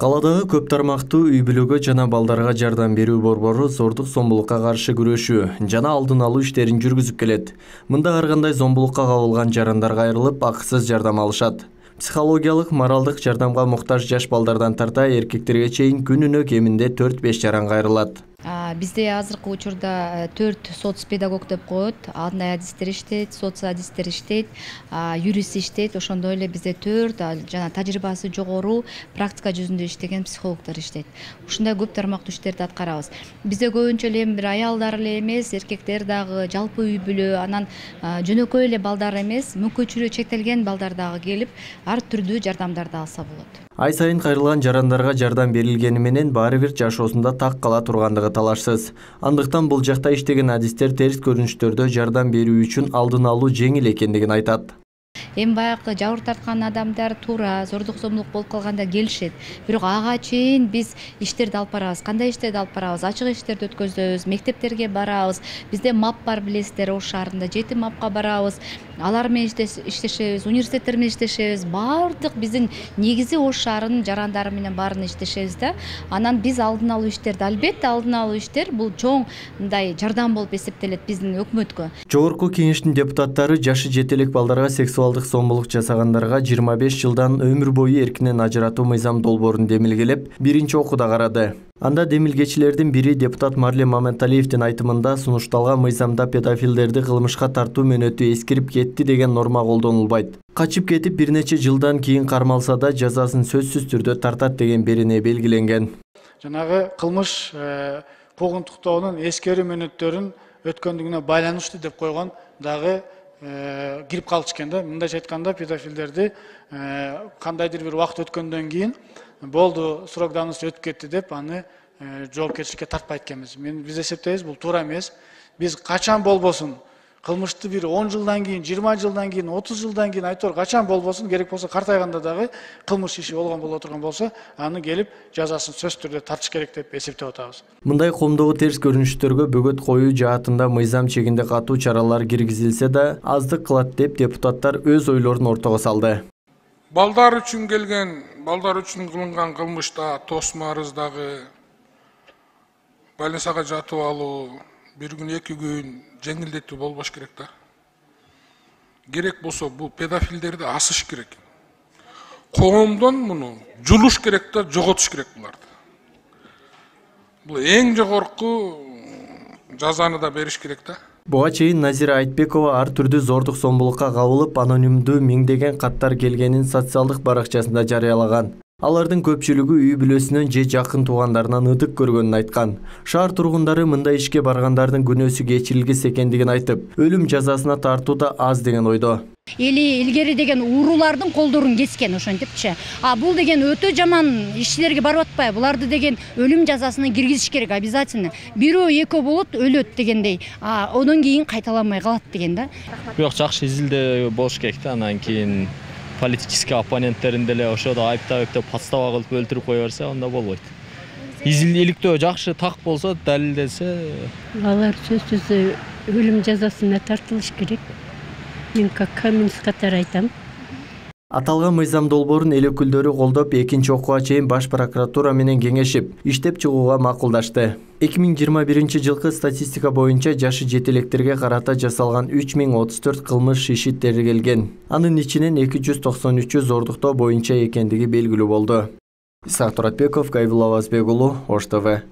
Каладагы көп тармактуу үй бүлөгө жана балдарга жардам берүү борбору зордук зомбулукка каршы күрөшүү жана алдын алуу иштерин жүргүзүп келет. Мында ар кандай зомбулукка кабылган жарандар кайрылып, акысыз жардам алышат. Психологиялык, моралдык жардамга муктаж жаш балдардан тарта эркектерге чейин күнүнө кеминде 4-5 жаран кайрылат. Бизде азыркы учурда 4 соцпедагог деп коет, андай адистер иштейт, соц адистер иштейт, юрист иштейт, ошондой эле бизде 4 жана тажрыйбасы жогору практика жүзүндө иштеген психологдор иштейт. Ушундай көп тармактуу иштерди аткарабыз. Бизде көбүнчө эле бир аялдар эле эмес, эркектер дагы, жалпы үй бүлө, анан жөнөкөй эле балдар эмес, мүмкүнчүлүгү чектелген балдар дагы келип, ар түрдүү жардамдарды алса болот. Ай сайын кайрылган жарандарга жардам берилгени менен баары бир жашоосунда так кала тургандыгы талашсыз. Андыктан бул жакта иштеген адистер терс көрүнүштөрдө жардам берүү үчүн алдын алуу жеңил экендигин айтат. Эми баягы жабыр тарткан адамдар туура зордук зомбулук болуп калганда келишет. Бирок ага чейин биз иштерди алып барабыз. Кандай иштерди алып барабыз? Ачык иштерди өткөзөбүз, мектептерге барабыз. Бизде МАП бар, билесиздер, Ош шаарында 7 МАПка барабыз. Алар менен иштешебиз, университеттер менен иштешебиз. Бардык биздин негизи Ош шаарынын жарандары менен баарына иштешебиз да. Анан биз алдын алуу иштерди, албетте алдын алуу иштер бул чоң мындай жардам болуп эсептелет биздин өкмөткө. Жогорку кеңештин депутаттары жашы жете элек балдарга сексуалдык зомбулук жасагандарга 25 жылдан өмүр бою эркинен ажыратуу мыйзам долбоорун демилгелеп, биринчи окууда карады. Анда демилгечилердин бири депутат Марлен Маменталиевдин айтымында сунушталган мыйзамда педофилдерди кылмышка тартуу мөөнөтү эскирип кетти деген норма колдонулбайт. Качып кетип бир нече жылдан кийин кармалса да жазасын сөзсүз түрдө тартат деген берене белгиленген. Жанагы кылмыш куугунтуктоонун эскерүү мөөнөттөрүн өткөндүгүнө байланыштуу деп койгон дагы кирип калыш экен да. Мындайча айтканда педофилдерди кандайдыр бир убакыт өткөндөн кийин болду, срок давности өтүп кетти деп аны жоопкерчиликке тартпайт экенбиз. Биз эсептейбиз, бул туура эмес. Биз качан болбосун кылмышты бир 10 жылдан кийин, 20 жылдан кийин, 30 жылдан кийин айтор качан болбосун, керек болсо картайганда дагы кылмыш иши болгон боло турган болсо, аны келип жазасын сөзсүз түрдө тартыш керек деп эсептеп атабыз. Мындай коомдогу терс көрүнүштөргө бөгөт коюу жаатында мыйзам чегинде катуу чаралар киргизилсе да, аздык кылат деп депутаттар өз ойлорун ортого салды. Балдар үчүн келген, балдар үчүн кылынган кылмышта тосмо арыздагы больницага жатып алуу, бир күн 2 күн жеңилдетүү болбош керек да. Керек болсо бул педофилдерди асыш керек. Коомдон муну жулуш керек да, жоготуш керек буларды. Бул эң жогорку жазаны да бериш керек да. Буга чейин Назира Айтбекова ар түрдүү зордук зомбулукка кабылып, анонимдүү миңдеген каттар келгенин социалдык баракчасында жарыялаган. Алардын көпчүлүгү үй бүлөсүнөн же жакын туугандарынан ыдык көргөнүн айткан. Шаар тургундары мындай ишке баргандардын күнөөсү кечирилгис экендигин айтып, өлүм жазасына тартуу да аз деген ойдо. Эли илгери деген уруулардын колдорун кескен ошентипчи. Бул деген өтө жаман иштерге барып атпайбы? Буларды деген өлүм жазасына киргизиш керек обязательно. Бирөө экөө болот, өлөт дегендей. Одан кийин кайталамай калат деген да. Бирок жакшы изилдөө болуш керек да, анан кийин политический оппоненттерин деле ошодо айыптап подстава кылып өлтүрүп кое берсе, анда болбойт. Иликтөө жакшы так болсо, далилдесе, алар сөзсүз өлүм жазасына тартылыш керек. Мен как коммунист катары айтам. Аталган мыйзам долбоорун эл өкүлдөрү колдоп, экинчи окууга чейин Баш прокуратура менен кеңешип, иштеп чыгууга макулдашты. 2021 жылкы статистика боюнча жашы жетелектерге карата жасалган 3034 кылмыш иши тергелген. Анын ичинен 293 зордуктоо боюнча экендиги белгилүү болду. Исаак Туратбеков, Кайвыл Авазбек уулу, Ош ТВ.